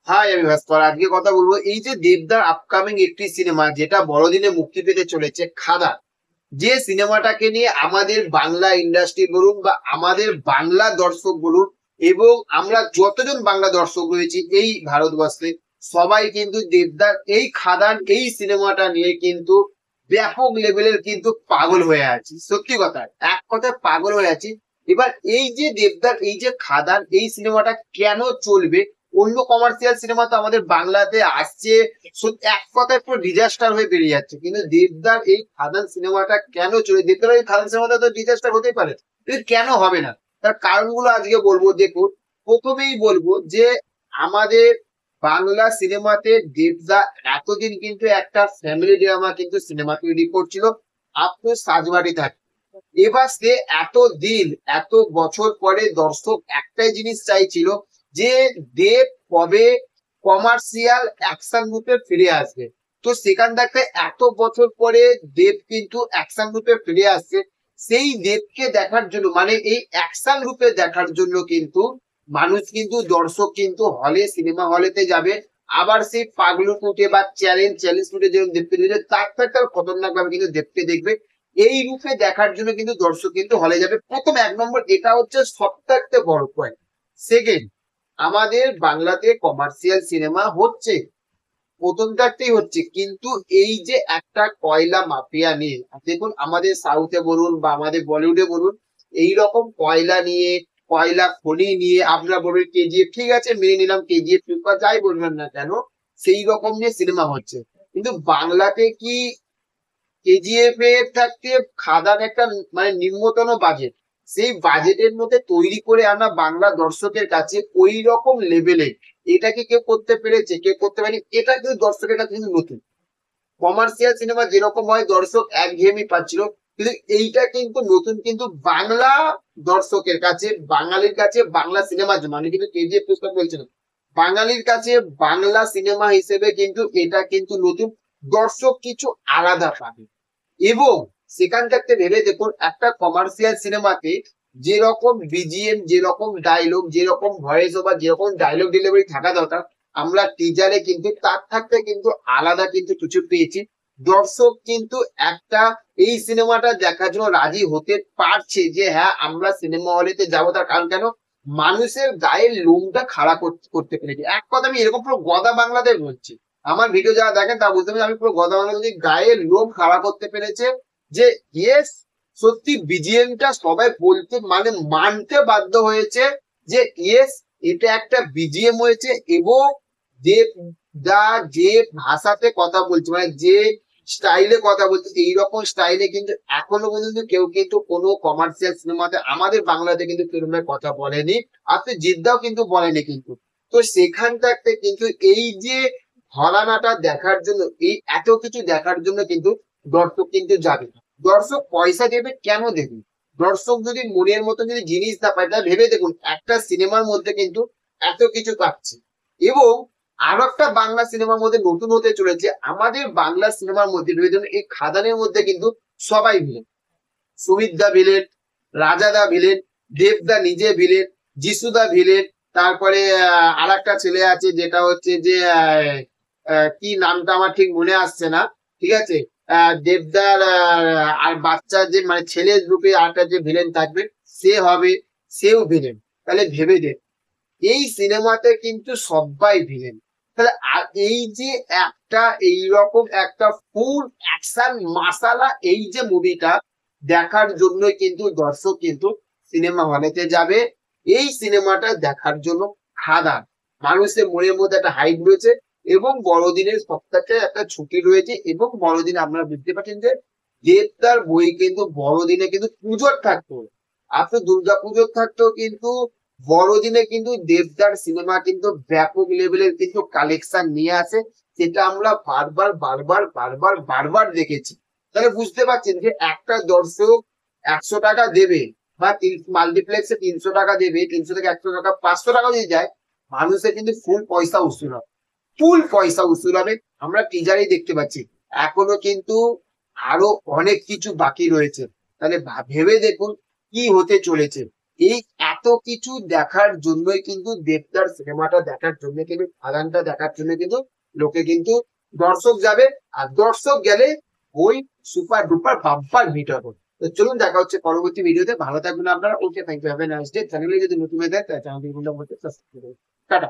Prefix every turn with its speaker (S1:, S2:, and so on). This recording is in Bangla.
S1: হাই, আমি ভাস্কর। আজকে কথা বলবো এই যে দেবদার আপকামিং একটি সিনেমা যেটা বড়দিনে মুক্তি পেতে চলেছে, খাদান। যে সিনেমাটাকে নিয়ে আমাদের বাংলা ইন্ডাস্ট্রি বলুন বা আমাদের বাংলা দর্শক বলুন এবং আমরা যতজন বাংলা দর্শক রয়েছি এই ভারতবর্ষে, সবাই কিন্তু দেবদার এই খাদান এই সিনেমাটা নিয়ে কিন্তু ব্যাপক লেভেলের কিন্তু পাগল হয়ে আছি। সত্যি কথা, এক কথায় পাগল হয়ে আছি। এবার এই যে দেবদার এই যে খাদান এই সিনেমাটা কেন চলবে? অন্য কমার্শিয়াল সিনেমা তো আমাদের বাংলাতে আসছে, এক কথায় পুরো ডিজাস্টার হয়ে বেরিয়ে যাচ্ছে, কিন্তু দেবদার এই খাদান সিনেমাটা কেন চলে? দেবদার এই খাদান সিনেমাটা তো ডিজাস্টার হতেই পারে, কিন্তু কেন হবে না? তার কারণগুলো আজকে বলবো। দেখুন, প্রথমেই বলবো যে আমাদের বাংলা সিনেমাতে দেবদা এতদিন কিন্তু একটা ফ্যামিলি ড্রামা কিন্তু সিনেমা তৈরি করছিল, আপনার সাজবাড়ি থাকে। এবার সে এত দিন এত বছর পরে দর্শক একটাই জিনিস চাইছিল যে দেব কবে কমার্শিয়াল অ্যাকশন রূপে ফিরে আসবে। তো সেখান থেকে এত বছর পরে দেব কিন্তু অ্যাকশন রূপে ফিরে আসছে। সেই দেবকে দেখার জন্য, মানে এই অ্যাকশন রূপে দেখার জন্য কিন্তু মানুষ কিন্তু দর্শক কিন্তু হলে সিনেমা হলেতে যাবে। আবার সেই পাগলু ফুটে বা চ্যালেঞ্জ চ্যালেঞ্জ ফুটে যেরকম দেখতে দিবে, তার থেকে খতরনাক ভাবে কিন্তু দেখতে দেখবে। এই রূপে দেখার জন্য কিন্তু দর্শক কিন্তু হলে যাবে। প্রথম এক নম্বর এটা হচ্ছে সব থাকতে বড় পয়েন্ট। সেকেন্ড, আমাদের বাংলাতে কমার্শিয়াল সিনেমা হচ্ছে, প্রথম থাকতেই হচ্ছে, কিন্তু এই যে একটা কয়লা মাফিয়া নিয়ে, দেখুন আমাদের সাউথে বলুন বা আমাদের বলিউডে বলুন, এইরকম কয়লা নিয়ে, কয়লা খনি নিয়ে আপনারা বলবেন কেজিএফ, ঠিক আছে মেনে নিলাম, কেজিএফ বা যাই বলবেন না কেন, সেই রকম নিয়ে সিনেমা হচ্ছে। কিন্তু বাংলাতে কি কেজিএফ এর থাকতে খাদান একটা মানে নিম্নতম বাজেট, সেই বাজেটের মধ্যে তৈরি করে আনা বাংলা দর্শকের কাছে ওই রকম লেভেলে এটাকে কেউ করতে পেরেছে, কেউ করতে পারেনি। এটা কিন্তু দর্শকের কাছে কিন্তু নতুন। কমার্শিয়াল সিনেমা যেরকম হয় দর্শক একঘেয়েমি পাচ্ছিল, কিন্তু এইটা কিন্তু নতুন, কিন্তু বাংলা দর্শকের কাছে, বাঙালির কাছে বাংলা সিনেমার জন্য, আমি কিন্তু কেজিএফ পুস্তক বলছিলাম, বাঙালির কাছে বাংলা সিনেমা হিসেবে কিন্তু এটা কিন্তু নতুন। দর্শক কিছু আলাদা পাবে। এবং সেখান থেকে ভেবে দেখুন, একটা কমার্শিয়াল সিনেমাতে যেরকম বিজিএম, যেরকম ডায়লগ, যেরকম ভয়েস ওভার, যেরকম ডায়লগ ডেলিভারি থাকা দরকার, আমরা টিজারে কিন্তু তার থাকতে কিন্তু আলাদা কিন্তু কিছু পেয়েছি। দর্শক কিন্তু একটা এই সিনেমাটা দেখার জন্য রাজি হতে পারছে যে হ্যাঁ আমরা সিনেমা হলেতে যাবো। তার কারণ কেন? মানুষের গায়ের লোমটা খাড়া করতে পেরেছে। এক কথা আমি এরকম পুরো গদা বাংলাদেশ বলছি, আমার ভিডিও যারা দেখেন তা বুঝতে পারছি আমি পুরো গদা বাংলাদেশ গায়ের লোম খাড়া করতে পেরেছে। যে ইয়েস, সত্যি বিজিএমটা সবাই বলতে মানে মানতে বাধ্য হয়েছে যে ইয়েস, এটা একটা বিজিএম হয়েছে। এবং যে দা যে ভাষাতে কথা বলছে, মানে যে স্টাইলে কথা বলছে, এইরকম স্টাইলে কিন্তু এখনো পর্যন্ত কেউ কিন্তু কোনো কমার্শিয়াল সিনেমাতে আমাদের বাংলাতে কিন্তু ফিল্মের কথা বলেনি। আপনি জিদ্দাও কিন্তু বলেনি কিন্তু। তো সেখান থাকতে কিন্তু এই যে ঘরানাটা দেখার জন্য, এই এত কিছু দেখার জন্য কিন্তু দর্শক কিন্তু যাবে। দর্শক পয়সা দেবে কেন দেবে? দর্শক যদি মনের মতো যদি জিনিস না পায়, তাহলে ভেবে দেখুন একটা সিনেমার মধ্যে কিন্তু এত কিছু পাচ্ছে। এবং আরো একটা বাংলা সিনেমার মধ্যে নতুন হতে চলেছে, আমাদের বাংলা সিনেমার মধ্যে ভেবে দেখুন এই খাদানের মধ্যে কিন্তু সবাই ভিলেন। সুমিতদা ভিলেন, রাজাদা ভিলেন, দেবদা নিজে ভিলেন, যিশুদা ভিলেন, তারপরে আর একটা ছেলে আছে যেটা হচ্ছে যে কি নামটা আমার ঠিক মনে আসছে না, ঠিক আছে। দেবদার আর বাচ্চা যে মানে ছেলের রূপে আরেকটা যে ভিলেন থাকবে সে হবে, সেও ভিলেন। তাহলে ভেবে দেখ, এই সিনেমাতে কিন্তু সবাই ভিলেন। তাহলে আর এই যে একটা এইরকম একটা ফুল অ্যাকশন মাসালা এই যে মুভিটা দেখার জন্য কিন্তু দর্শক কিন্তু সিনেমা হলেতে যাবে। এই সিনেমাটা দেখার জন্য খাদান মানুষের মনের মধ্যে একটা হাইপ রয়েছে। এবং বড়দিনের সপ্তাহে একটা ছুটি রয়েছে, এবং বড়দিনে আপনারা বুঝতে পারছেন যে দেবতার বই কিন্তু বড়দিনে কিন্তু পুজোর থাকতো, আপনার দুর্গা পুজোর থাকতো, কিন্তু বড়দিনে কিন্তু দেবদার সিনেমা কিন্তু ব্যাপক লেভেলের কিন্তু কালেকশন নিয়ে আসে। সেটা আমরা বারবার বারবার বারবার বারবার দেখেছি। তাহলে বুঝতে পারছেন যে একটা দর্শক 100 টাকা দেবে বা মাল্টিপ্লেক্সে 300 টাকা দেবে, 300 থেকে 100 টাকা 500 টাকা দিয়ে যায়, মানুষের কিন্তু ফুল পয়সা উসুল হবে, ফুল পয়সা উসুল হবে। আমরা টিজারেই দেখতে পাচ্ছি এখনো কিন্তু আরো অনেক কিছু বাকি রয়েছে। তাহলে ভেবে দেখুন কি হতে চলেছে। এই এত কিছু দেখার জন্যই কিন্তু দেবদার সিনেমাটা দেখার জন্য কিন্তু খাদানটা দেখার জন্য কিন্তু লোকে কিন্তু দর্শক যাবে, আর দর্শক গেলে ওই সুপার ডুপার বাম্পার হিট হবে। তো চলুন দেখা হচ্ছে পরবর্তী ভিডিওতে। ভালো থাকবেন আপনারা। Okay, thank you, have a nice day. চ্যানেলে যদি নতুন হয়ে থাকে তাহলে চ্যানেলটি সাবস্ক্রাইব করুন। টাটা।